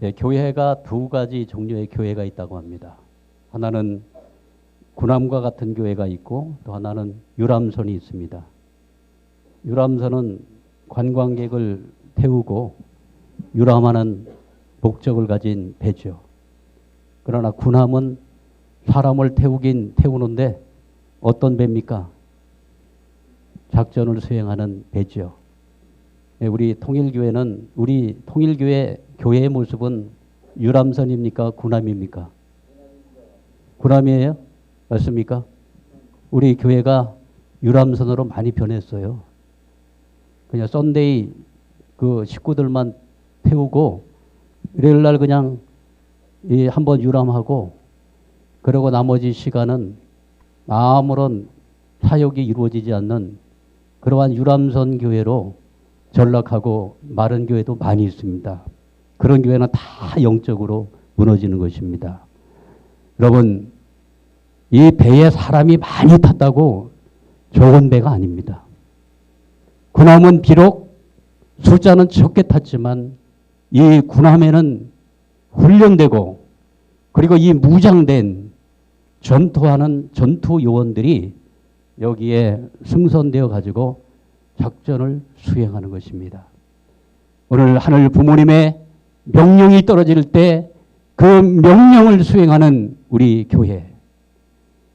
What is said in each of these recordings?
예, 교회가 두 가지 종류의 교회가 있다고 합니다. 하나는 군함과 같은 교회가 있고 또 하나는 유람선이 있습니다. 유람선은 관광객을 태우고 유람하는 목적을 가진 배죠. 그러나 군함은 사람을 태우긴 태우는데 어떤 배입니까? 작전을 수행하는 배죠. 우리 통일교회는 우리 통일교회 교회의 모습은 유람선입니까? 군함입니까? 군함이에요? 맞습니까? 우리 교회가 유람선으로 많이 변했어요. 그냥 썬데이 그 식구들만 태우고 일요일 날 그냥 한번 유람하고 그리고 나머지 시간은 아무런 사역이 이루어지지 않는 그러한 유람선 교회로 전락하고 마른 교회도 많이 있습니다. 그런 교회는 다 영적으로 무너지는 것입니다. 여러분, 이 배에 사람이 많이 탔다고 좋은 배가 아닙니다. 군함은 비록 숫자는 적게 탔지만 이 군함에는 훈련되고 그리고 이 무장된 전투하는 전투 요원들이 여기에 승선되어 가지고 작전을 수행하는 것입니다. 오늘 하늘 부모님의 명령이 떨어질 때 그 명령을 수행하는 우리 교회.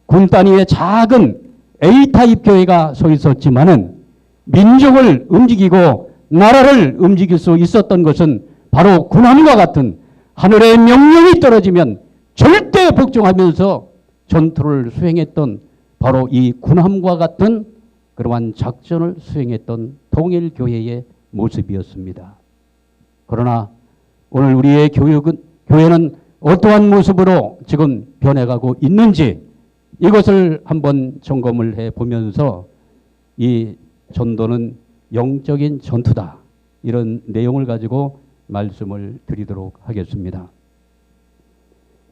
군 단위의 작은 A타입 교회가 서 있었지만은 민족을 움직이고 나라를 움직일 수 있었던 것은 바로 군함과 같은 하늘의 명령이 떨어지면 절대 복종하면서 전투를 수행했던 바로 이 군함과 같은 그러한 작전을 수행했던 통일교회의 모습이었습니다. 그러나 오늘 우리의 교회는 어떠한 모습으로 지금 변해가고 있는지 이것을 한번 점검을 해보면서 이 전도는 영적인 전투다. 이런 내용을 가지고 말씀을 드리도록 하겠습니다.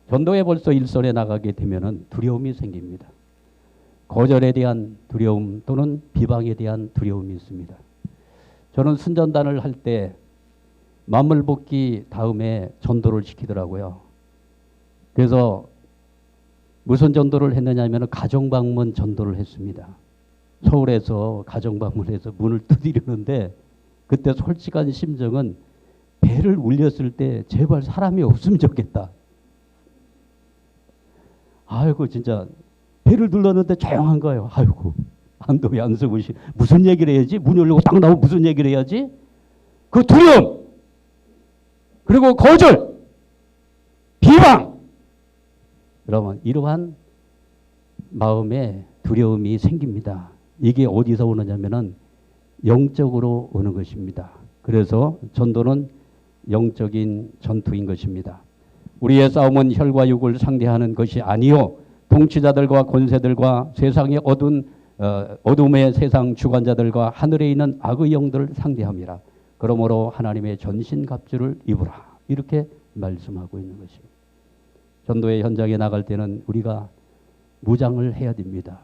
전도에 벌써 일선에 나가게 되면 두려움이 생깁니다. 거절에 대한 두려움 또는 비방에 대한 두려움이 있습니다. 저는 순전단을 할 때 만물복귀 다음에 전도를 시키더라고요. 그래서 무슨 전도를 했느냐 하면 가정방문 전도를 했습니다. 서울에서 가정방문해서 문을 두드리는데 그때 솔직한 심정은 배를 울렸을 때 제발 사람이 없으면 좋겠다. 아이고 진짜 배를 눌렀는데 조용한 거예요. 아이고 안도의 안석우시 무슨 얘기를 해야지? 문 열리고 딱 나오면 무슨 얘기를 해야지? 그 두려움 그리고 거절 비방 여러분 이러한 마음에 두려움이 생깁니다. 이게 어디서 오느냐면은 영적으로 오는 것입니다. 그래서 전도는 영적인 전투인 것입니다. 우리의 싸움은 혈과 육을 상대하는 것이 아니요 통치자들과 권세들과 세상의 어둠의 세상 주관자들과 하늘에 있는 악의 영들을 상대합니다. 그러므로 하나님의 전신갑주를 입으라 이렇게 말씀하고 있는 것입니다. 전도의 현장에 나갈 때는 우리가 무장을 해야 됩니다.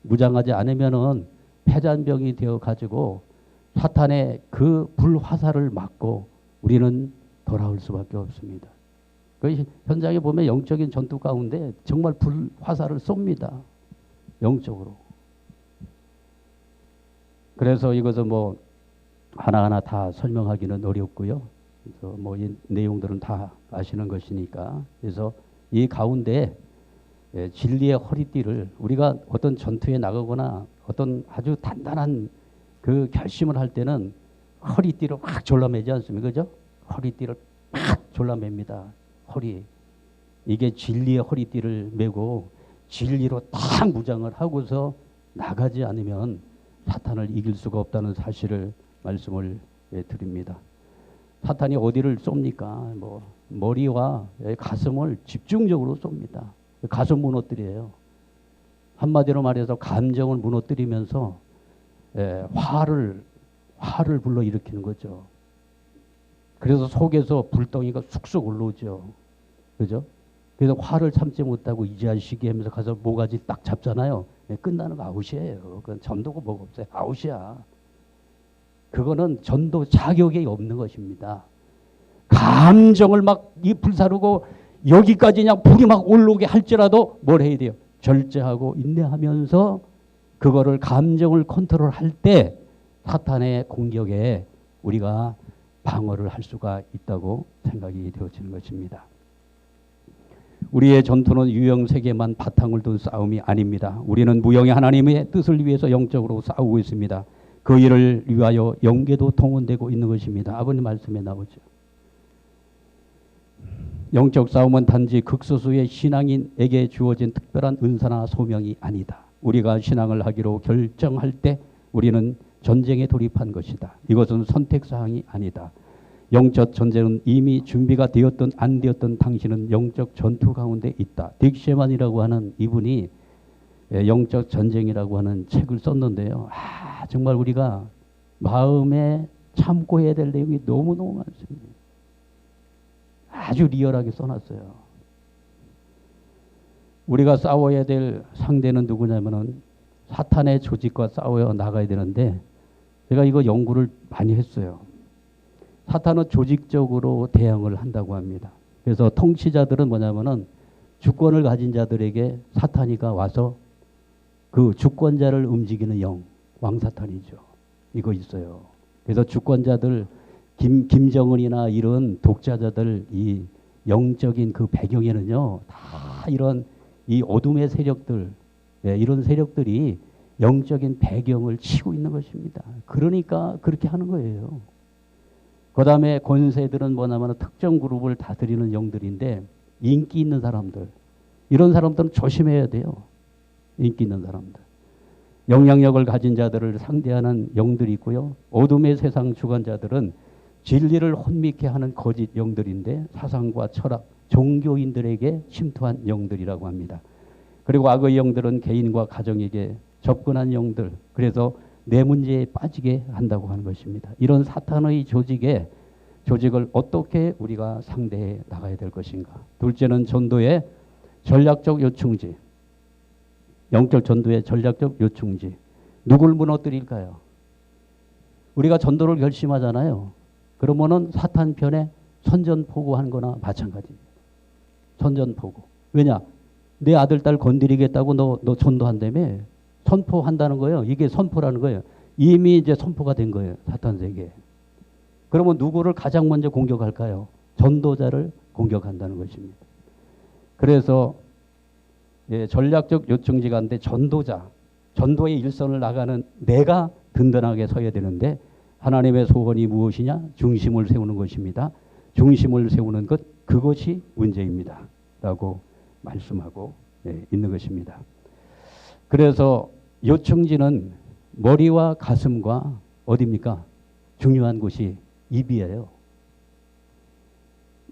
무장하지 않으면은 패잔병이 되어 가지고 사탄의 그 불화살을 맞고 우리는 돌아올 수밖에 없습니다. 그 현장에 보면 영적인 전투 가운데 정말 불화살을 쏩니다. 영적으로. 그래서 이것은 뭐 하나하나 다 설명하기는 어렵고요. 그래서 뭐 이 내용들은 다 아시는 것이니까. 그래서 이 가운데 진리의 허리띠를 우리가 어떤 전투에 나가거나 어떤 아주 단단한 그 결심을 할 때는 허리띠를 확 졸라매지 않습니까? 그죠? 허리띠를 팍 졸라맵니다. 허리. 이게 진리의 허리띠를 메고 진리로 딱 무장을 하고서 나가지 않으면 사탄을 이길 수가 없다는 사실을 말씀을 드립니다. 사탄이 어디를 쏩니까? 뭐 머리와 가슴을 집중적으로 쏩니다. 가슴 무너뜨려요. 한마디로 말해서 감정을 무너뜨리면서 화를 불러일으키는 거죠. 그래서 속에서 불덩이가 쑥쑥 올라오죠. 그죠? 그래서 화를 참지 못하고 이 자식이 하면서 가서 모가지 딱 잡잖아요. 끝나는 거 아웃이에요. 그건 전도고 뭐가 없어요. 아웃이야. 그거는 전도 자격이 없는 것입니다. 감정을 막 이 불사르고 여기까지 그냥 불이 막 올라오게 할지라도 뭘 해야 돼요? 절제하고 인내하면서 그거를 감정을 컨트롤할 때 사탄의 공격에 우리가 방어를 할 수가 있다고 생각이 되어지는 것입니다. 우리의 전투는 유영 세계만 바탕을 둔 싸움이 아닙니다. 우리는 무영의 하나님의 뜻을 위해서 영적으로 싸우고 있습니다. 그 일을 위하여 영계도 동원되고 있는 것입니다. 아버님 말씀에 나오죠. 영적 싸움은 단지 극소수의 신앙인에게 주어진 특별한 은사나 소명이 아니다. 우리가 신앙을 하기로 결정할 때 우리는 전쟁에 돌입한 것이다. 이것은 선택사항이 아니다. 영적 전쟁은 이미 준비가 되었든 안 되었든 당신은 영적 전투 가운데 있다. 딕 셰만이라고 하는 이분이 영적 전쟁이라고 하는 책을 썼는데요. 정말 우리가 마음에 참고 해야 될 내용이 너무너무 많습니다. 아주 리얼하게 써놨어요. 우리가 싸워야 될 상대는 누구냐면은 사탄의 조직과 싸워 나가야 되는데 제가 이거 연구를 많이 했어요. 사탄은 조직적으로 대응을 한다고 합니다. 그래서 통치자들은 뭐냐면은 주권을 가진 자들에게 사탄이가 와서 그 주권자를 움직이는 영, 왕사탄이죠. 이거 있어요. 그래서 주권자들 김정은이나 이런 독자자들 이 영적인 그 배경에는요, 다 이런 이 어둠의 세력들, 이런 세력들이 영적인 배경을 치고 있는 것입니다. 그러니까 그렇게 하는 거예요. 그 다음에 권세들은 뭐냐면 특정 그룹을 다스리는 영들인데 인기 있는 사람들, 이런 사람들은 조심해야 돼요. 인기 있는 사람들. 영향력을 가진 자들을 상대하는 영들이 있고요. 어둠의 세상 주관자들은 진리를 혼미케 하는 거짓 영들인데 사상과 철학, 종교인들에게 침투한 영들이라고 합니다. 그리고 악의 영들은 개인과 가정에게 접근한 영들, 그래서 내 문제에 빠지게 한다고 하는 것입니다. 이런 사탄의 조직을 어떻게 우리가 상대해 나가야 될 것인가. 둘째는 전도의 전략적 요충지. 영적 전도의 전략적 요충지. 누굴 무너뜨릴까요? 우리가 전도를 결심하잖아요. 그러면은 사탄 편에 선전포고하는 거나 마찬가지입니다. 선전포고. 왜냐? 내 아들, 딸 건드리겠다고 너 전도한다며? 선포한다는 거예요. 이게 선포라는 거예요. 이미 이제 선포가 된 거예요. 사탄 세계에. 그러면 누구를 가장 먼저 공격할까요? 전도자를 공격한다는 것입니다. 그래서 전략적 요충지가 있는데 전도의 일선을 나가는 내가 든든하게 서야 되는데 하나님의 소원이 무엇이냐? 중심을 세우는 것입니다. 중심을 세우는 것, 그것이 문제입니다. 라고 말씀하고 있는 것입니다. 그래서 요충지는 머리와 가슴과 어디입니까? 중요한 곳이 입이에요.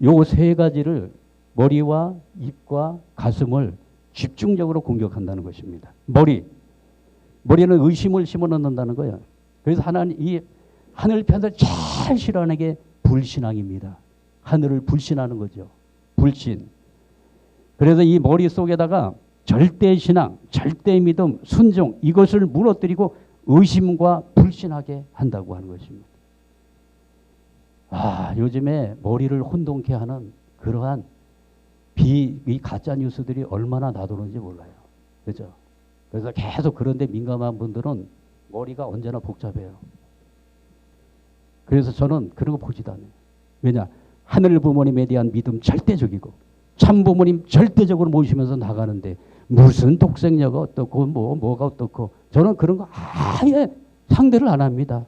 요 세 가지를 머리와 입과 가슴을 집중적으로 공격한다는 것입니다. 머리는 의심을 심어넣는다는 거예요. 그래서 이 하늘 편을 제일 싫어하는 게 불신앙입니다. 하늘을 불신하는 거죠. 불신. 그래서 이 머릿속에다가 절대 신앙, 절대 믿음, 순종 이것을 무너뜨리고 의심과 불신하게 한다고 하는 것입니다. 요즘에 머리를 혼동케 하는 그러한 이 가짜 뉴스들이 얼마나 나도는지 몰라요. 그죠? 그래서 계속 그런데 민감한 분들은 머리가 언제나 복잡해요. 그래서 저는 그런 거 보지도 않아요. 왜냐? 하늘 부모님에 대한 믿음 절대적이고 참 부모님 절대적으로 모시면서 나가는데 무슨 독생녀가 어떻고 뭐가 어떻고 저는 그런 거 아예 상대를 안 합니다.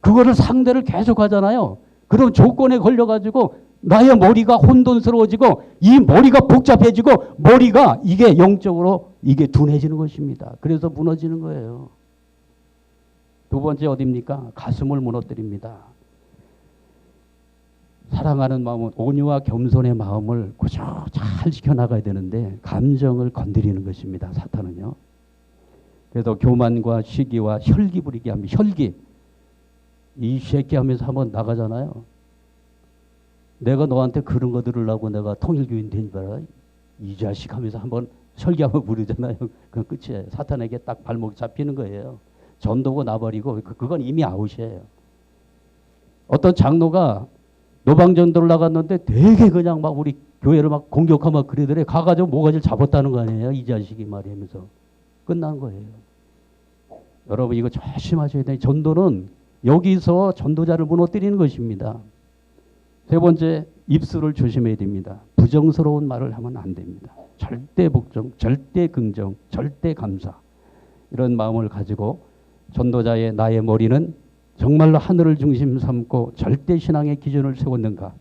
그거를 상대를 계속 하잖아요. 그럼 조건에 걸려가지고 나의 머리가 혼돈스러워지고 이 머리가 복잡해지고 머리가 이게 영적으로 이게 둔해지는 것입니다. 그래서 무너지는 거예요. 두 번째 어디입니까? 가슴을 무너뜨립니다. 사랑하는 마음은 온유와 겸손의 마음을 고쳐 잘 지켜나가야 되는데 감정을 건드리는 것입니다. 사탄은요. 그래서 교만과 시기와 혈기 부리게 합니다. 혈기. 이 새끼 하면서 한번 나가잖아요. 내가 너한테 그런 거 들으려고 내가 통일교인 된 줄 알아? 이 자식 하면서 한번 설교하면 부르잖아요. 그건 끝이에요. 사탄에게 딱 발목이 잡히는 거예요. 전도고 나버리고 그건 이미 아웃이에요. 어떤 장로가 노방전도를 나갔는데 되게 그냥 막 우리 교회를 막 공격하면 그러더래. 가가지고 모가지를 잡았다는 거 아니에요. 이 자식이 말이면서. 끝난 거예요. 여러분 이거 조심하셔야 돼요. 전도는 여기서 전도자를 무너뜨리는 것입니다. 세 번째, 입술을 조심해야 됩니다. 부정스러운 말을 하면 안 됩니다. 절대 복종, 절대 긍정, 절대 감사. 이런 마음을 가지고 전도자의 나의 머리는 정말로 하늘을 중심 삼고 절대 신앙의 기준을 세웠는가.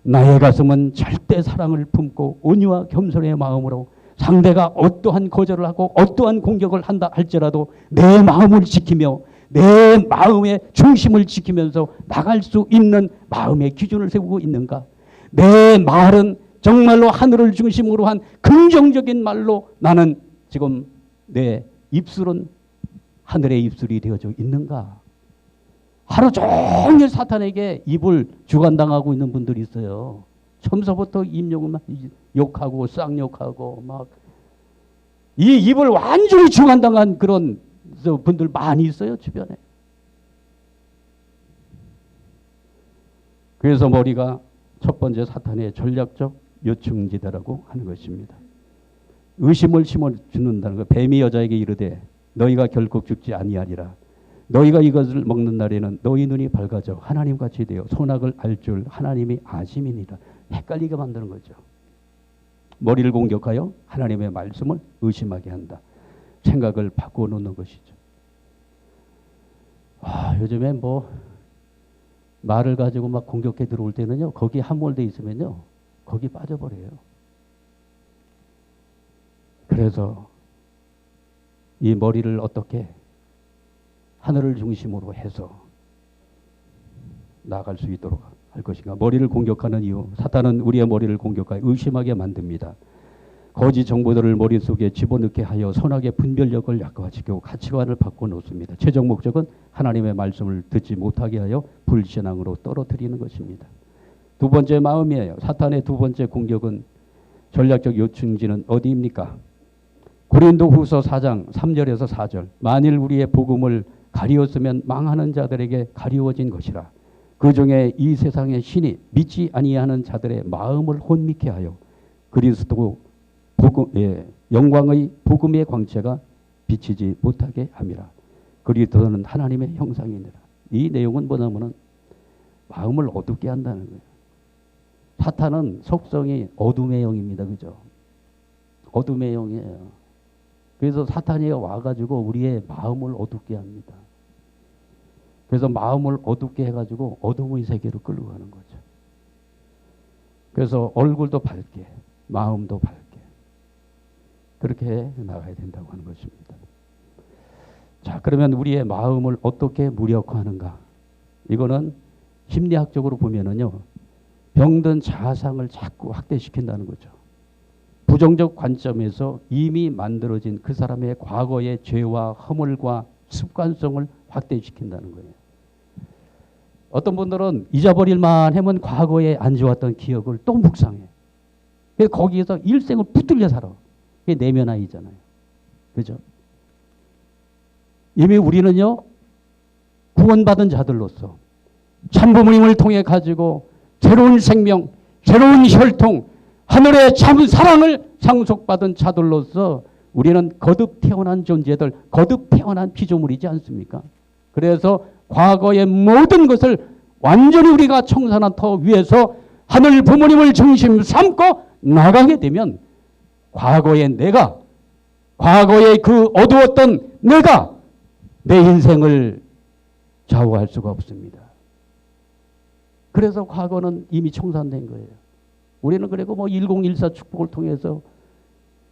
나의 가슴은 절대 사랑을 품고 온유와 겸손의 마음으로 상대가 어떠한 거절을 하고 어떠한 공격을 한다 할지라도 내 마음을 지키며 내 마음의 중심을 지키면서 나갈 수 있는 마음의 기준을 세우고 있는가. 내 말은 정말로 하늘을 중심으로 한 긍정적인 말로 나는 지금 내 입술은 하늘의 입술이 되어져 있는가. 하루 종일 사탄에게 입을 주관당하고 있는 분들이 있어요. 처음서부터 입욕만 욕하고 쌍욕하고 막 이 입을 완전히 주관당한 그런 분들 많이 있어요, 주변에. 그래서 머리가 첫 번째 사탄의 전략적 요충지대라고 하는 것입니다. 의심을 심어주는다는 거. 뱀이 여자에게 이르되 너희가 결코 죽지 아니하리라. 너희가 이것을 먹는 날에는 너희 눈이 밝아져 하나님같이 되어 선악을 알 줄 하나님이 아심이니라. 헷갈리게 만드는 거죠. 머리를 공격하여 하나님의 말씀을 의심하게 한다. 생각을 바꿔놓는 것이죠. 요즘에 뭐 말을 가지고 막 공격해 들어올 때는요. 거기 함몰돼 있으면요. 거기 빠져버려요. 그래서 이 머리를 어떻게 하늘을 중심으로 해서 나아갈 수 있도록 할 것인가. 머리를 공격하는 이유. 사탄은 우리의 머리를 공격하여 의심하게 만듭니다. 거짓 정보들을 머릿속에 집어넣게 하여 선악의 분별력을 약화시키고 가치관을 바꿔놓습니다. 최종 목적은 하나님의 말씀을 듣지 못하게 하여 불신앙으로 떨어뜨리는 것입니다. 두 번째 마음이에요. 사탄의 두 번째 공격은 전략적 요충지는 어디입니까? 고린도후서 4장 3절에서 4절. 만일 우리의 복음을 가리웠으면 망하는 자들에게 가리워진 것이라. 그 중에 이 세상의 신이 믿지 아니하는 자들의 마음을 혼미케 하여 그리스도 영광의 복음의 광채가 비치지 못하게 함이라. 그리스도는 하나님의 형상이니라. 이 내용은 뭐냐면은 마음을 어둡게 한다는 거예요. 사탄은 속성이 어둠의 영입니다. 그죠? 어둠의 영이에요. 그래서 사탄이 와가지고 우리의 마음을 어둡게 합니다. 그래서 마음을 어둡게 해가지고 어둠의 세계로 끌고 가는 거죠. 그래서 얼굴도 밝게, 마음도 밝게 그렇게 나가야 된다고 하는 것입니다. 자, 그러면 우리의 마음을 어떻게 무력화하는가? 이거는 심리학적으로 보면은요, 병든 자아상을 자꾸 확대시킨다는 거죠. 부정적 관점에서 이미 만들어진 그 사람의 과거의 죄와 허물과 습관성을 확대시킨다는 거예요. 어떤 분들은 잊어버릴만 하면 과거에 안 좋았던 기억을 또 묵상해. 그래서 거기에서 일생을 붙들려 살아. 그게 내면아이잖아요. 그죠? 이미 우리는요, 구원받은 자들로서 참부모님을 통해 가지고 새로운 생명, 새로운 혈통, 하늘의 참 사랑을 상속받은 자들로서 우리는 거듭 태어난 존재들, 거듭 태어난 피조물이지 않습니까? 그래서 과거의 모든 것을 완전히 우리가 청산한 터 위에서 하늘 부모님을 중심 삼고 나가게 되면 과거의 내가, 과거의 그 어두웠던 내가 내 인생을 좌우할 수가 없습니다. 그래서 과거는 이미 청산된 거예요. 우리는 그리고 뭐 1014 축복을 통해서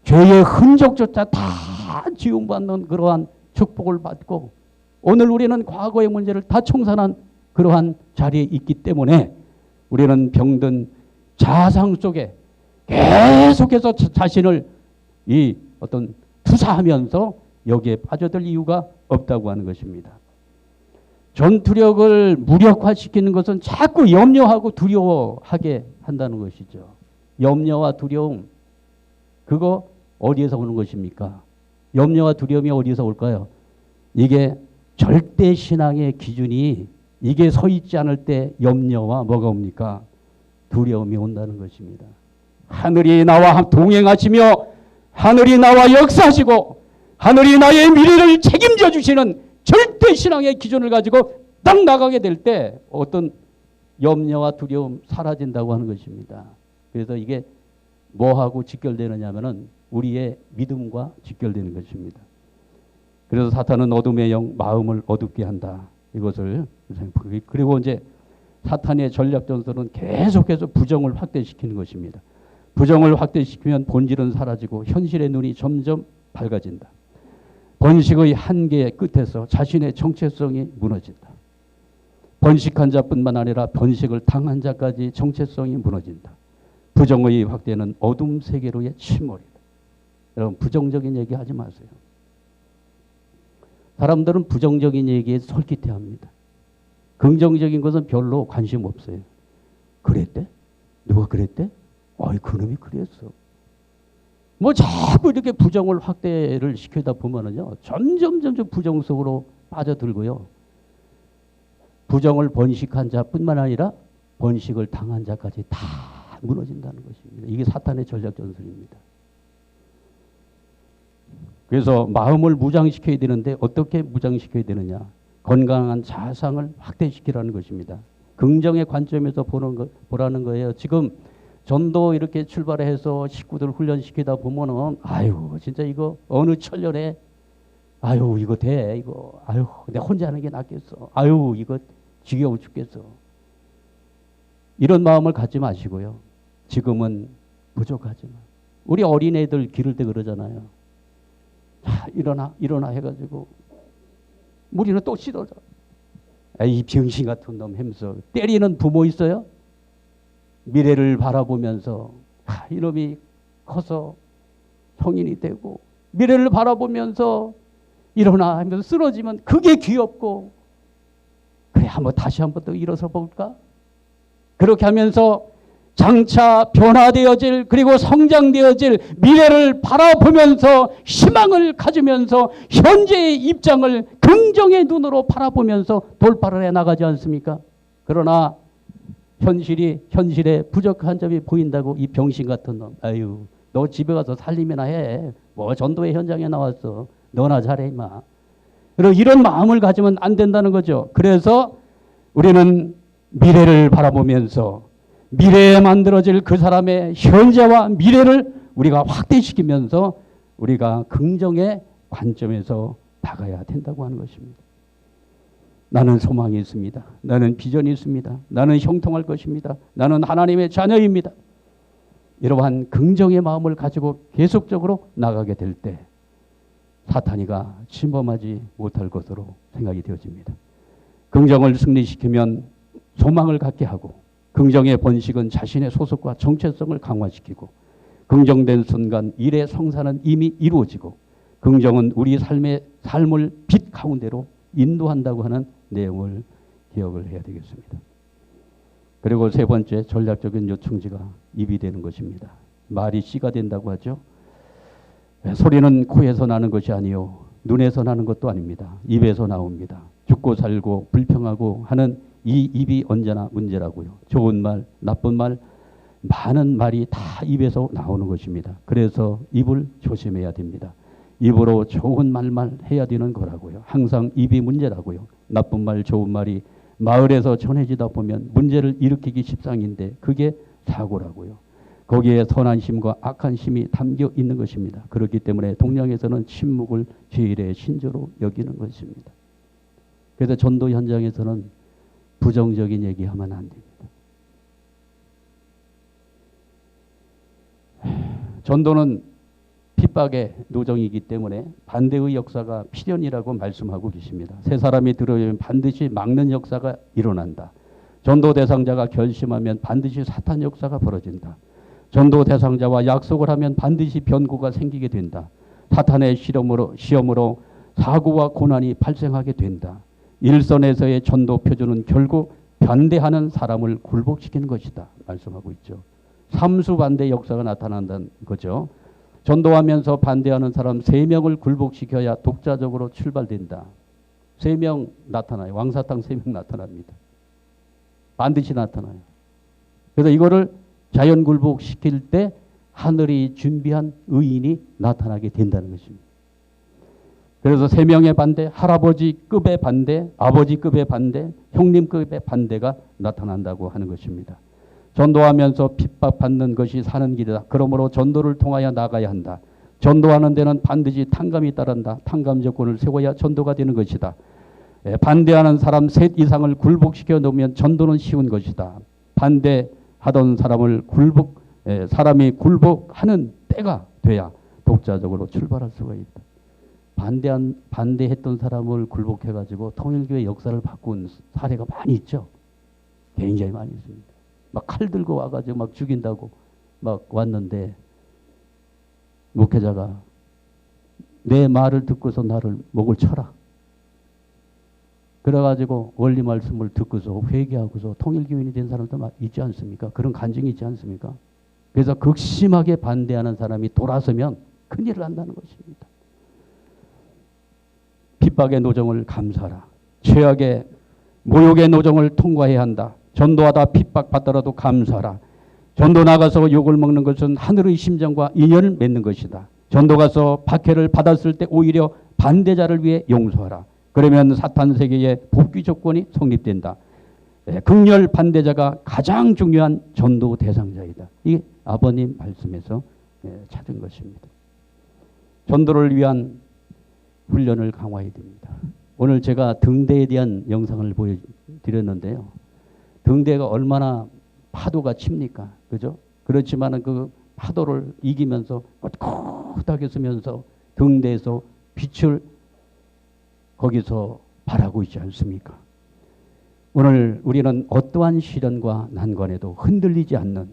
죄의 흔적조차 다 지움받는 그러한 축복을 받고 오늘 우리는 과거의 문제를 다 청산한 그러한 자리에 있기 때문에 우리는 병든 자상 속에 계속해서 자신을 이 어떤 투사하면서 여기에 빠져들 이유가 없다고 하는 것입니다. 전투력을 무력화시키는 것은 자꾸 염려하고 두려워하게 한다는 것이죠. 염려와 두려움, 그거 어디에서 오는 것입니까? 염려와 두려움이 어디에서 올까요? 이게 절대 신앙의 기준이 이게 서 있지 않을 때 염려와 뭐가 옵니까? 두려움이 온다는 것입니다. 하늘이 나와 동행하시며 하늘이 나와 역사하시고 하늘이 나의 미래를 책임져 주시는 절대 신앙의 기준을 가지고 딱 나가게 될 때 어떤 염려와 두려움 사라진다고 하는 것입니다. 그래서 이게 뭐하고 직결되느냐 하면은 우리의 믿음과 직결되는 것입니다. 그래서 사탄은 어둠의 영 마음을 어둡게 한다. 이것을 그리고 이제 사탄의 전략 전술은 계속해서 부정을 확대시키는 것입니다. 부정을 확대시키면 본질은 사라지고 현실의 눈이 점점 밝아진다. 번식의 한계의 끝에서 자신의 정체성이 무너진다. 번식한 자뿐만 아니라 번식을 당한 자까지 정체성이 무너진다. 부정의 확대는 어둠 세계로의 침몰이다. 여러분 부정적인 얘기 하지 마세요. 사람들은 부정적인 얘기에 솔깃해합니다. 긍정적인 것은 별로 관심 없어요. 그랬대? 누가 그랬대? 어이 그놈이 그랬어. 뭐 자꾸 이렇게 부정을 확대를 시키다 보면은요 점점 부정 속으로 빠져들고요. 부정을 번식한 자뿐만 아니라 번식을 당한 자까지 다 무너진다는 것입니다. 이게 사탄의 전략 전술입니다. 그래서 마음을 무장시켜야 되는데 어떻게 무장시켜야 되느냐? 건강한 자상을 확대시키라는 것입니다. 긍정의 관점에서 보라는 거예요. 지금 전도 이렇게 출발해서 식구들 훈련시키다 보면은 아유 진짜 이거 어느 천년에 아유 이거 돼 이거 아유 내가 혼자 하는 게 낫겠어 아유 이거 지겨워 죽겠어 이런 마음을 갖지 마시고요. 지금은 부족하지만 우리 어린애들 기를 때 그러잖아요. 자, 일어나 해가지고 우리는 또 시도자. 이 병신 같은 놈 하면서 때리는 부모 있어요? 미래를 바라보면서 이놈이 커서 성인이 되고 미래를 바라보면서 일어나 하면서 쓰러지면 그게 귀엽고 그래 다시 한번 또 일어서 볼까? 그렇게 하면서 장차 변화되어질 그리고 성장되어질 미래를 바라보면서 희망을 가지면서 현재의 입장을 긍정의 눈으로 바라보면서 돌파를 해나가지 않습니까? 그러나 현실에 부족한 점이 보인다고 이 병신 같은 놈 아유 너 집에 가서 살림이나 해. 뭐 전도의 현장에 나왔어. 너나 잘해 임마. 이런 마음을 가지면 안 된다는 거죠. 그래서 우리는 미래를 바라보면서 미래에 만들어질 그 사람의 현재와 미래를 우리가 확대시키면서 우리가 긍정의 관점에서 나가야 된다고 하는 것입니다. 나는 소망이 있습니다. 나는 비전이 있습니다. 나는 형통할 것입니다. 나는 하나님의 자녀입니다. 이러한 긍정의 마음을 가지고 계속적으로 나가게 될 때 사탄이가 침범하지 못할 것으로 생각이 되어집니다. 긍정을 승리시키면 소망을 갖게 하고 긍정의 번식은 자신의 소속과 정체성을 강화시키고 긍정된 순간 일의 성사는 이미 이루어지고 긍정은 우리 삶을 빛 가운데로 인도한다고 하는 내용을 기억을 해야 되겠습니다. 그리고 세 번째 전략적인 요충지가 입이 되는 것입니다. 말이 씨가 된다고 하죠. 소리는 코에서 나는 것이 아니요 눈에서 나는 것도 아닙니다. 입에서 나옵니다. 죽고 살고 불평하고 하는 이 입이 언제나 문제라고요. 좋은 말, 나쁜 말, 많은 말이 다 입에서 나오는 것입니다. 그래서 입을 조심해야 됩니다. 입으로 좋은 말만 해야 되는 거라고요. 항상 입이 문제라고요. 나쁜 말, 좋은 말이 마을에서 전해지다 보면 문제를 일으키기 십상인데 그게 사고라고요. 거기에 선한 심과 악한 심이 담겨 있는 것입니다. 그렇기 때문에 동양에서는 침묵을 제일의 신조로 여기는 것입니다. 그래서 전도 현장에서는 부정적인 얘기하면 안 됩니다. 전도는 핍박의 노정이기 때문에 반대의 역사가 필연이라고 말씀하고 계십니다. 세 사람이 들어오면 반드시 막는 역사가 일어난다. 전도 대상자가 결심하면 반드시 사탄 역사가 벌어진다. 전도 대상자와 약속을 하면 반드시 변고가 생기게 된다. 사탄의 시험으로 사고와 고난이 발생하게 된다. 일선에서의 전도 표준은 결국 반대하는 사람을 굴복시키는 것이다. 말씀하고 있죠. 삼수반대 역사가 나타난다는 거죠. 전도하면서 반대하는 사람 3명을 굴복시켜야 독자적으로 출발된다. 3명 나타나요. 왕사탕 3명 나타납니다. 반드시 나타나요. 그래서 이거를 자연 굴복시킬 때 하늘이 준비한 의인이 나타나게 된다는 것입니다. 그래서 세 명의 반대, 할아버지급의 반대, 아버지급의 반대, 형님급의 반대가 나타난다고 하는 것입니다. 전도하면서 핍박받는 것이 사는 길이다. 그러므로 전도를 통하여 나가야 한다. 전도하는 데는 반드시 탕감이 따른다. 탕감 조건을 세워야 전도가 되는 것이다. 반대하는 사람 셋 이상을 굴복시켜 놓으면 전도는 쉬운 것이다. 반대하던 사람이 굴복하는 때가 돼야 독자적으로 출발할 수가 있다. 반대했던 사람을 굴복해가지고 통일교의 역사를 바꾼 사례가 많이 있죠. 굉장히 많이 있습니다. 막 칼 들고 와가지고 막 죽인다고 막 왔는데 목회자가 내 말을 듣고서 나를 목을 쳐라. 그래가지고 원리 말씀을 듣고서 회개하고서 통일교인이 된 사람도 있지 않습니까? 그런 간증이 있지 않습니까? 그래서 극심하게 반대하는 사람이 돌아서면 큰일을 한다는 것입니다. 핍박의 노정을 감수하라. 최악의 모욕의 노정을 통과해야 한다. 전도하다 핍박받더라도 감수하라. 전도 나가서 욕을 먹는 것은 하늘의 심정과 인연을 맺는 것이다. 전도 가서 박해를 받았을 때 오히려 반대자를 위해 용서하라. 그러면 사탄 세계의 복귀 조건이 성립된다. 극렬 반대자가 가장 중요한 전도 대상자이다. 이게 아버님 말씀에서 찾은 것입니다. 전도를 위한 훈련을 강화해야 됩니다. 오늘 제가 등대에 대한 영상을 보여드렸는데요. 등대가 얼마나 파도가 칩니까? 그죠? 그렇지만은 그 파도를 이기면서 꿋꿋하게 서면서 등대에서 빛을 거기서 발하고 있지 않습니까? 오늘 우리는 어떠한 시련과 난관에도 흔들리지 않는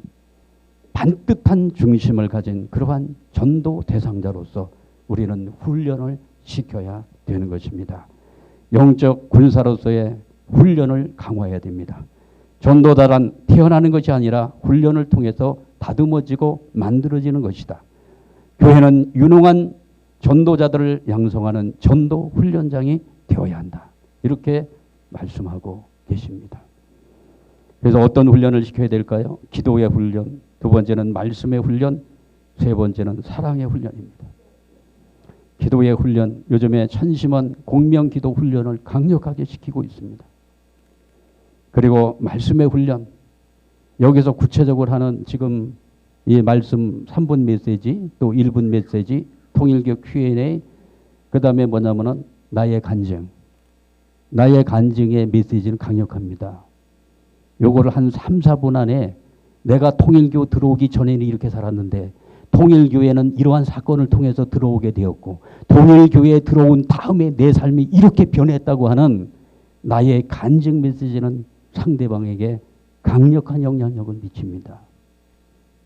반듯한 중심을 가진 그러한 전도 대상자로서 우리는 훈련을 시켜야 되는 것입니다. 영적 군사로서의 훈련을 강화해야 됩니다. 전도자란 태어나는 것이 아니라 훈련을 통해서 다듬어지고 만들어지는 것이다. 교회는 유능한 전도자들을 양성하는 전도 훈련장이 되어야 한다. 이렇게 말씀하고 계십니다. 그래서 어떤 훈련을 시켜야 될까요? 기도의 훈련, 두 번째는 말씀의 훈련, 세 번째는 사랑의 훈련입니다. 기도의 훈련, 요즘에 천심원 공명기도 훈련을 강력하게 시키고 있습니다. 그리고 말씀의 훈련, 여기서 구체적으로 하는 지금 이 말씀 3분 메시지, 또 1분 메시지, 통일교 Q&A, 그 다음에 뭐냐면은 나의 간증. 나의 간증의 메시지는 강력합니다. 요거를 한 3, 4분 안에 내가 통일교 들어오기 전에는 이렇게 살았는데 통일교회는 이러한 사건을 통해서 들어오게 되었고 통일교회에 들어온 다음에 내 삶이 이렇게 변했다고 하는 나의 간증 메시지는 상대방에게 강력한 영향력을 미칩니다.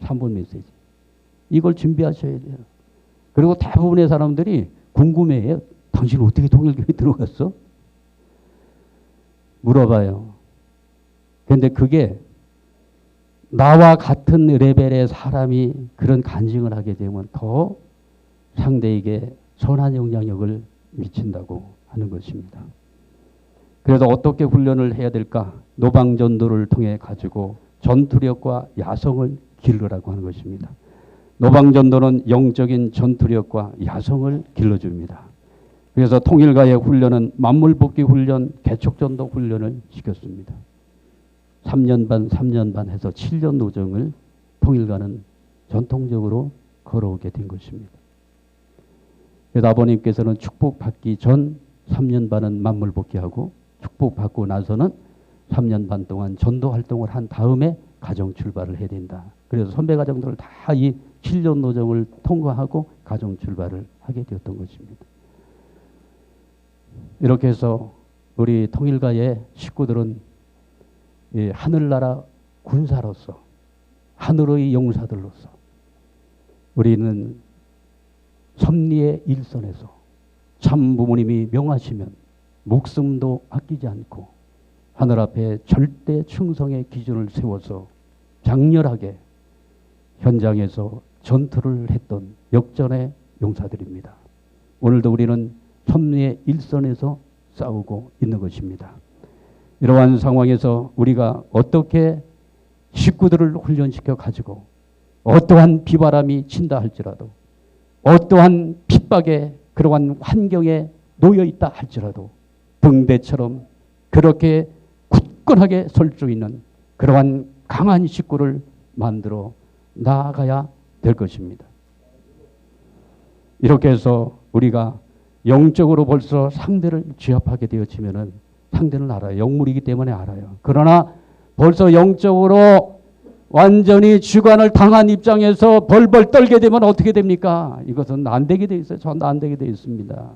3분 메시지. 이걸 준비하셔야 돼요. 그리고 대부분의 사람들이 궁금해해요. 당신 어떻게 통일교회에 들어갔어? 물어봐요. 그런데 그게 나와 같은 레벨의 사람이 그런 간증을 하게 되면 더 상대에게 선한 영향력을 미친다고 하는 것입니다. 그래서 어떻게 훈련을 해야 될까? 노방전도를 통해 가지고 전투력과 야성을 기르라고 하는 것입니다. 노방전도는 영적인 전투력과 야성을 길러줍니다. 그래서 통일가의 훈련은 만물복귀 훈련, 개척전도 훈련을 시켰습니다. 3년 반 해서 7년 노정을 통일가는 전통적으로 걸어오게 된 것입니다. 그래서 아버님께서는 축복받기 전 3년 반은 만물복귀하고 축복받고 나서는 3년 반 동안 전도 활동을 한 다음에 가정 출발을 해야 된다. 그래서 선배 가정들을 다 이 7년 노정을 통과하고 가정 출발을 하게 되었던 것입니다. 이렇게 해서 우리 통일가의 식구들은 하늘나라 군사로서 하늘의 용사들로서 우리는 섭리의 일선에서 참 부모님이 명하시면 목숨도 아끼지 않고 하늘 앞에 절대 충성의 기준을 세워서 장렬하게 현장에서 전투를 했던 역전의 용사들입니다. 오늘도 우리는 섭리의 일선에서 싸우고 있는 것입니다. 이러한 상황에서 우리가 어떻게 식구들을 훈련시켜 가지고 어떠한 비바람이 친다 할지라도 어떠한 핍박의 그러한 환경에 놓여 있다 할지라도 등대처럼 그렇게 굳건하게 설 수 있는 그러한 강한 식구를 만들어 나아가야 될 것입니다. 이렇게 해서 우리가 영적으로 벌써 상대를 취합하게 되어지면은 상대는 알아요. 영물이기 때문에 알아요. 그러나 벌써 영적으로 완전히 주관을 당한 입장에서 벌벌 떨게 되면 어떻게 됩니까? 이것은 안 되게 돼 있어요. 전도 안 되게 돼 있습니다.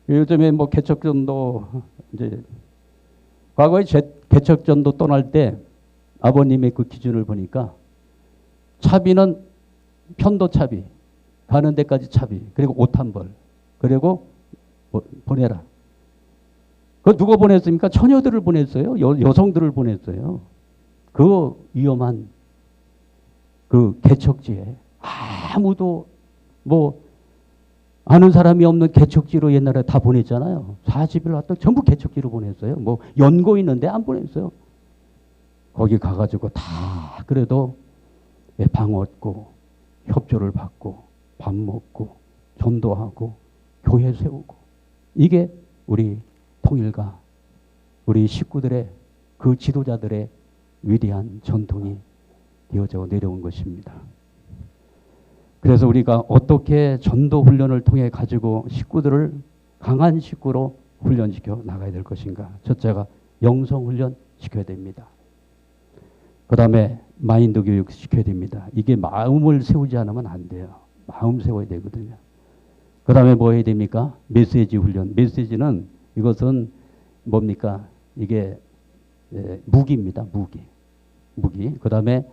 요즘에 뭐 개척전도 이제 과거에 개척전도 떠날 때 아버님의 그 기준을 보니까 차비는 편도 차비, 가는 데까지 차비, 그리고 옷 한 벌, 그리고 보내라. 그 누가 보냈습니까? 처녀들을 보냈어요. 여성들을 보냈어요. 그 위험한 그 개척지에 아무도 뭐 아는 사람이 없는 개척지로 옛날에 다 보냈잖아요. 40일 왔다 전부 개척지로 보냈어요. 뭐 연고 있는데 안 보냈어요. 거기 가가지고 다 그래도 방 얻고 협조를 받고 밥 먹고 전도하고 교회 세우고 이게 우리 통일가 우리 식구들의 그 지도자들의 위대한 전통이 되어져 내려온 것입니다. 그래서 우리가 어떻게 전도 훈련을 통해 가지고 식구들을 강한 식구로 훈련시켜 나가야 될 것인가. 첫째가 영성 훈련 시켜야 됩니다. 그 다음에 마인드 교육 시켜야 됩니다. 이게 마음을 세우지 않으면 안 돼요. 마음 세워야 되거든요. 그 다음에 뭐 해야 됩니까? 메시지 훈련. 메시지는 이것은 뭡니까? 이게 무기입니다. 무기. 그 다음에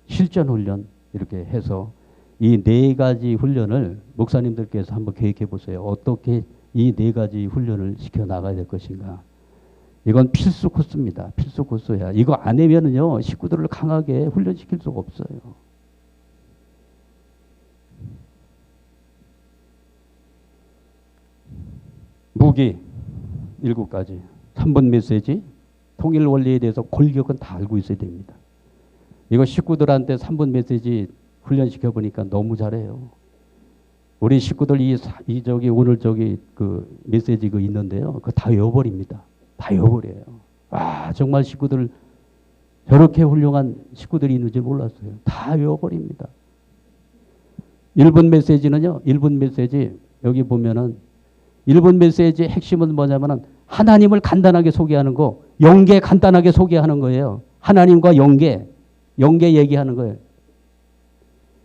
실전 훈련 이렇게 해서 이 네 가지 훈련을 목사님들께서 한번 계획해 보세요. 어떻게 이 네 가지 훈련을 시켜 나가야 될 것인가. 이건 필수 코스입니다. 필수 코스야. 이거 안 하면은요 식구들을 강하게 훈련시킬 수가 없어요. 무기 7가지. 3번 메시지, 통일 원리에 대해서 골격은 다 알고 있어야 됩니다. 이거 식구들한테 3번 메시지 훈련시켜 보니까 너무 잘해요. 우리 식구들 오늘 그 메시지 그 있는데요. 그거 다 외워버립니다. 다 외워버려요. 아, 정말 식구들 저렇게 훌륭한 식구들이 있는지 몰랐어요. 다 외워버립니다. 1번 메시지는요. 1번 메시지 여기 보면은 1번 메시지의 핵심은 뭐냐면은 하나님을 간단하게 소개하는 거, 영계 간단하게 소개하는 거예요. 하나님과 영계 얘기하는 거예요.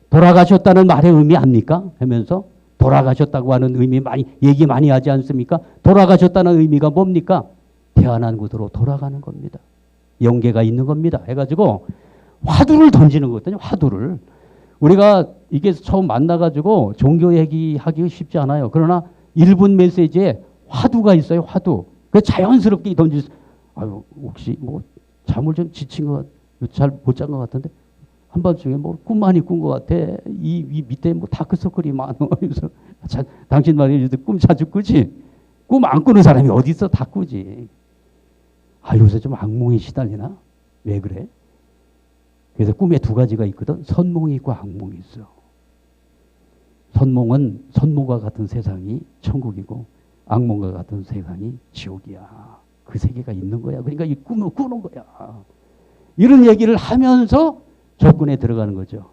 돌아가셨다는 말의 의미 압니까? 하면서 돌아가셨다고 하는 의미 얘기 많이 하지 않습니까? 돌아가셨다는 의미가 뭡니까? 태어난 곳으로 돌아가는 겁니다. 영계가 있는 겁니다. 해가지고 화두를 던지는 거거든요. 화두를. 우리가 이게 처음 만나가지고 종교 얘기하기 쉽지 않아요. 그러나 1분 메시지에 화두가 있어요. 화두. 그 자연스럽게 던질 수. 아유, 혹시 뭐 잠을 좀 지친 것 잘 못 잔 것 같은데 한밤중에 뭐 꿈 많이 꾼 것 같아. 이 밑에 뭐 다크서클이 많아. 그래서 당신 말이 꿈 자주 꾸지? 꿈 안 꾸는 사람이 어디 있어? 다 꾸지. 아, 요새 좀 악몽에 시달리나? 왜 그래? 그래서 꿈에 2가지가 있거든. 선몽이 있고 악몽이 있어. 선몽은 선몽과 같은 세상이 천국이고 악몽과 같은 세상이 지옥이야. 그 세계가 있는 거야. 그러니까 이 꿈을 꾸는 거야. 이런 얘기를 하면서 접근에 들어가는 거죠.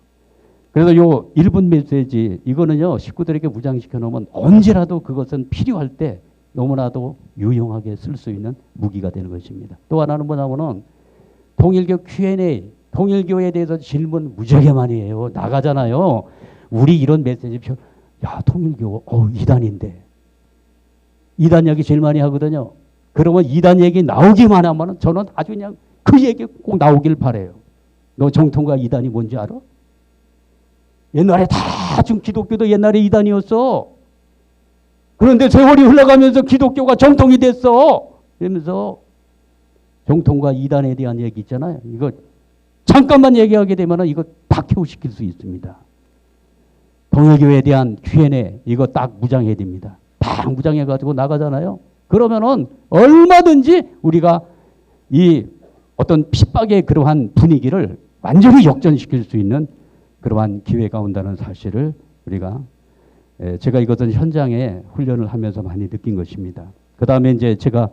그래서 요 1분 메시지 이거는요 식구들에게 무장시켜 놓으면 언제라도 그것은 필요할 때 너무나도 유용하게 쓸 수 있는 무기가 되는 것입니다. 또 하나는 뭐냐면은 통일교 Q&A, 통일교에 대해서 질문 무지하게 많이 해요. 나가잖아요. 우리 이런 메시지 야 통일교 이단인데 이단 얘기 제일 많이 하거든요. 그러면 이단 얘기 나오기만 하면 저는 아주 그냥 그 얘기 꼭 나오길 바라요. 너 정통과 이단이 뭔지 알아? 옛날에 다 지금 기독교도 옛날에 이단이었어. 그런데 세월이 흘러가면서 기독교가 정통이 됐어. 이러면서 정통과 이단에 대한 얘기 있잖아요. 이거 잠깐만 얘기하게 되면 이거 다 켜시킬 수 있습니다. 통일교에 대한 Q&A 이거 딱 무장해야 됩니다. 딱 무장해가지고 나가잖아요. 그러면은 얼마든지 우리가 이 어떤 핍박의 그러한 분위기를 완전히 역전시킬 수 있는 그러한 기회가 온다는 사실을 우리가 제가 이것은 현장에 훈련을 하면서 많이 느낀 것입니다. 그 다음에 이제 제가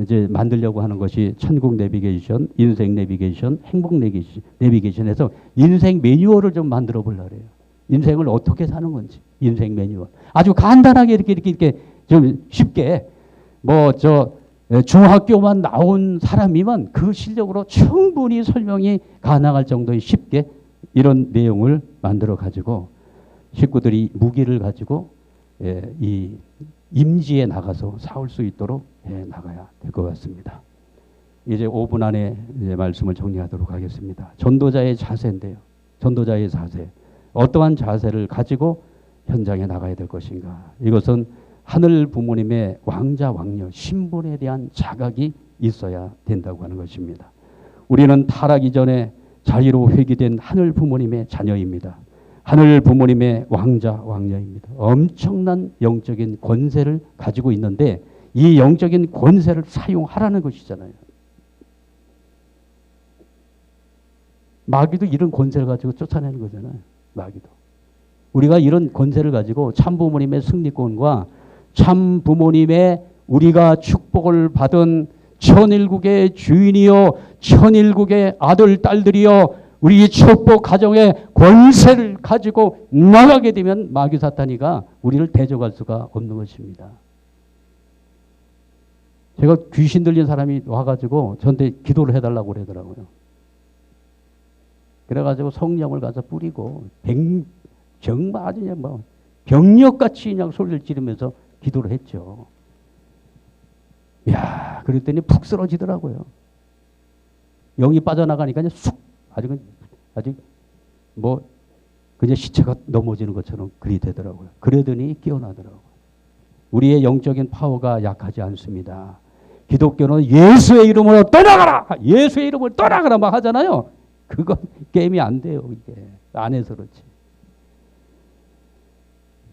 이제 만들려고 하는 것이 천국 내비게이션, 인생 내비게이션, 행복 내비게이션에서 인생 매뉴얼을 좀 만들어 보려고 해요. 인생을 어떻게 사는 건지 인생 매뉴얼. 아주 간단하게 이렇게 좀 쉽게 중학교만 나온 사람이면 그 실력으로 충분히 설명이 가능할 정도의 쉽게 이런 내용을 만들어 가지고 식구들이 무기를 가지고 이 임지에 나가서 싸울 수 있도록 나가야 될 것 같습니다. 이제 5분 안에 이제 말씀을 정리하도록 하겠습니다. 전도자의 자세인데요. 전도자의 자세. 어떠한 자세를 가지고 현장에 나가야 될 것인가. 이것은 하늘 부모님의 왕자 왕녀 신분에 대한 자각이 있어야 된다고 하는 것입니다. 우리는 타락이 전에 자유로 회귀된 하늘 부모님의 자녀입니다. 하늘 부모님의 왕자 왕녀입니다. 엄청난 영적인 권세를 가지고 있는데 이 영적인 권세를 사용하라는 것이잖아요. 마귀도 이런 권세를 가지고 쫓아내는 거잖아요. 마귀도. 우리가 이런 권세를 가지고 참 부모님의 승리권과 참 부모님의 우리가 축복을 받은 천일국의 주인이요 천일국의 아들 딸들이요 우리 축복 가정의 권세를 가지고 나가게 되면 마귀 사탄이가 우리를 대적할 수가 없는 것입니다. 제가 귀신 들린 사람이 와가지고 저한테 기도를 해달라고 그러더라고요. 그래가지고 성령을 가서 뿌리고 정말 아주 그냥 병력같이 그냥 소리를 지르면서 기도를 했죠. 이야, 그랬더니 푹 쓰러지더라고요. 영이 빠져나가니까 그냥 쑥 아직 그냥 시체가 넘어지는 것처럼 그리 되더라고요. 그러더니 깨어나더라고요. 우리의 영적인 파워가 약하지 않습니다. 기독교는 예수의 이름으로 떠나가라! 예수의 이름으로 떠나가라! 막 하잖아요. 그건 게임이 안 돼요. 이게 안 해서 그렇지.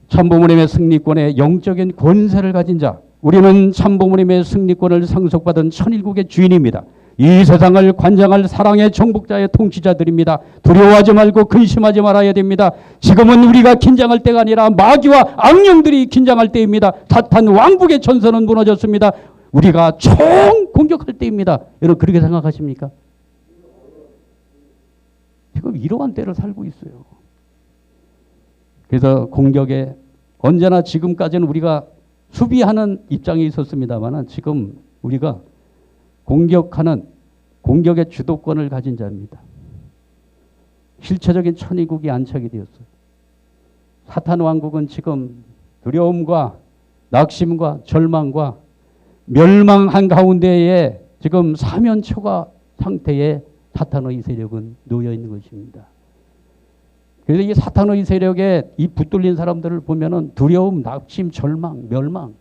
참부모님의 승리권에 영적인 권세를 가진 자, 우리는 참부모님의 승리권을 상속받은 천일국의 주인입니다. 이 세상을 관장할 사랑의 정복자의 통치자들입니다. 두려워하지 말고 근심하지 말아야 됩니다. 지금은 우리가 긴장할 때가 아니라 마귀와 악령들이 긴장할 때입니다. 사탄 왕국의 전선은 무너졌습니다. 우리가 총 공격할 때입니다. 여러분 그렇게 생각하십니까? 지금 이러한 때를 살고 있어요. 그래서 공격에 언제나 지금까지는 우리가 수비하는 입장에 있었습니다만 지금 우리가 공격의 주도권을 가진 자입니다. 실체적인 천의국이 안착이 되었어요. 사탄 왕국은 지금 두려움과 낙심과 절망과 멸망한 가운데에 지금 사면초가 상태에 사탄의 세력은 놓여 있는 것입니다. 그래서 이 사탄의 세력에 이 붙들린 사람들을 보면은 두려움, 낙심, 절망, 멸망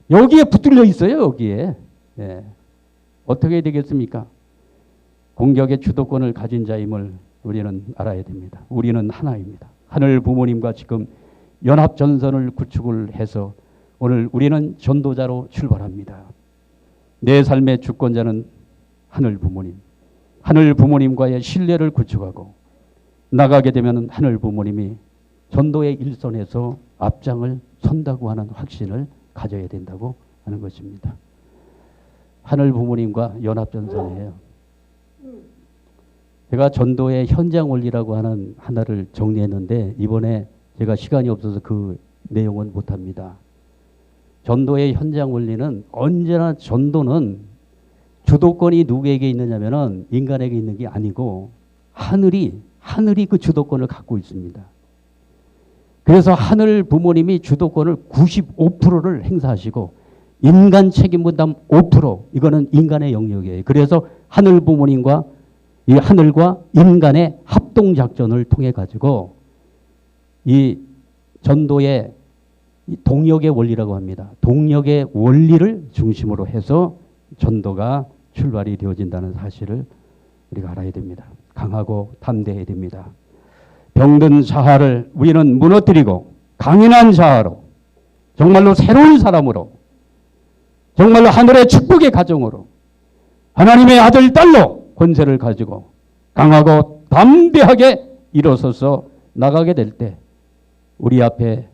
여기에 붙들려 있어요. 여기에. 예. 어떻게 되겠습니까? 공격의 주도권을 가진 자임을 우리는 알아야 됩니다. 우리는 하나입니다. 하늘 부모님과 지금 연합전선을 구축을 해서 오늘 우리는 전도자로 출발합니다. 내 삶의 주권자는 하늘 부모님. 하늘 부모님과의 신뢰를 구축하고 나가게 되면 하늘 부모님이 전도의 일선에서 앞장을 선다고 하는 확신을 가져야 된다고 하는 것입니다. 하늘 부모님과 연합전선이에요. 제가 전도의 현장 원리라고 하는 하나를 정리했는데 이번에 제가 시간이 없어서 그 내용은 못합니다. 전도의 현장 원리는 언제나 전도는 주도권이 누구에게 있느냐면은 인간에게 있는 게 아니고 하늘이 그 주도권을 갖고 있습니다. 그래서 하늘 부모님이 주도권을 95%를 행사하시고 인간 책임 분담 5% 이거는 인간의 영역이에요. 그래서 하늘 부모님과 이 하늘과 인간의 합동 작전을 통해 가지고 이 전도의 동력의 원리라고 합니다. 동력의 원리를 중심으로 해서 전도가 출발이 되어진다는 사실을 우리가 알아야 됩니다. 강하고 담대해야 됩니다. 병든 자아를 우리는 무너뜨리고 강인한 자아로 정말로 새로운 사람으로 정말로 하늘의 축복의 가정으로 하나님의 아들, 딸로 권세를 가지고 강하고 담대하게 일어서서 나가게 될 때 우리 앞에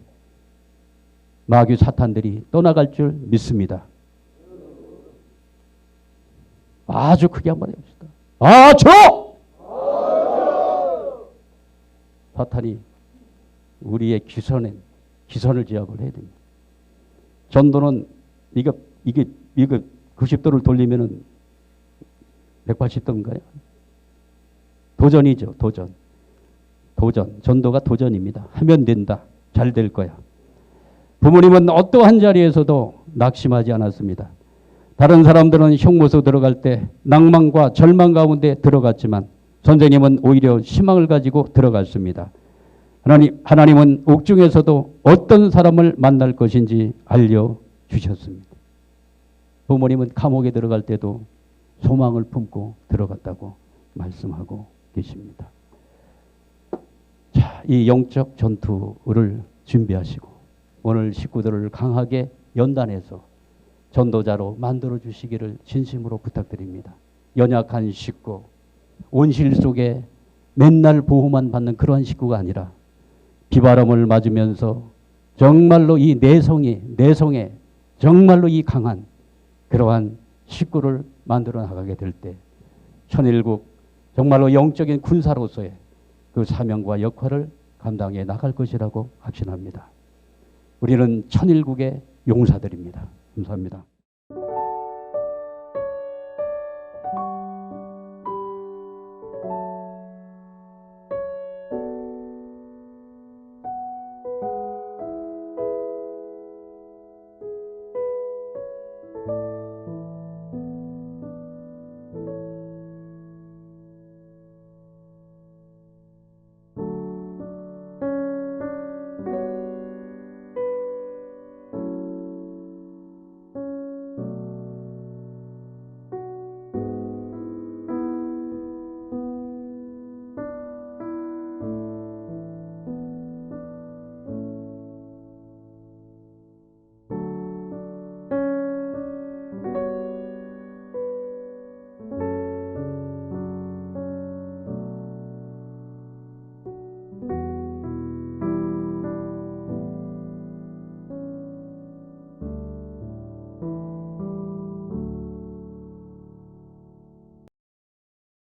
마귀 사탄들이 떠나갈 줄 믿습니다. 아주 크게 한번 해봅시다. 아주! 사탄이 우리의 기선을 제압을 해야 됩니다. 전도는 이게 90도를 돌리면은 180도인가요? 도전이죠, 도전. 전도가 도전입니다. 하면 된다. 잘 될 거야. 부모님은 어떠한 자리에서도 낙심하지 않았습니다. 다른 사람들은 형무소 들어갈 때 낭만과 절망 가운데 들어갔지만 선생님은 오히려 희망을 가지고 들어갔습니다. 하나님은 옥중에서도 어떤 사람을 만날 것인지 알려주셨습니다. 부모님은 감옥에 들어갈 때도 소망을 품고 들어갔다고 말씀하고 계십니다. 자, 이 영적 전투를 준비하시고 오늘 식구들을 강하게 연단해서 전도자로 만들어 주시기를 진심으로 부탁드립니다. 연약한 식구, 온실 속에 맨날 보호만 받는 그러한 식구가 아니라 비바람을 맞으면서 정말로 이 내성에 정말로 이 강한 그러한 식구를 만들어 나가게 될 때 천일국 정말로 영적인 군사로서의 그 사명과 역할을 감당해 나갈 것이라고 확신합니다. 우리는 천일국의 용사들입니다. 감사합니다.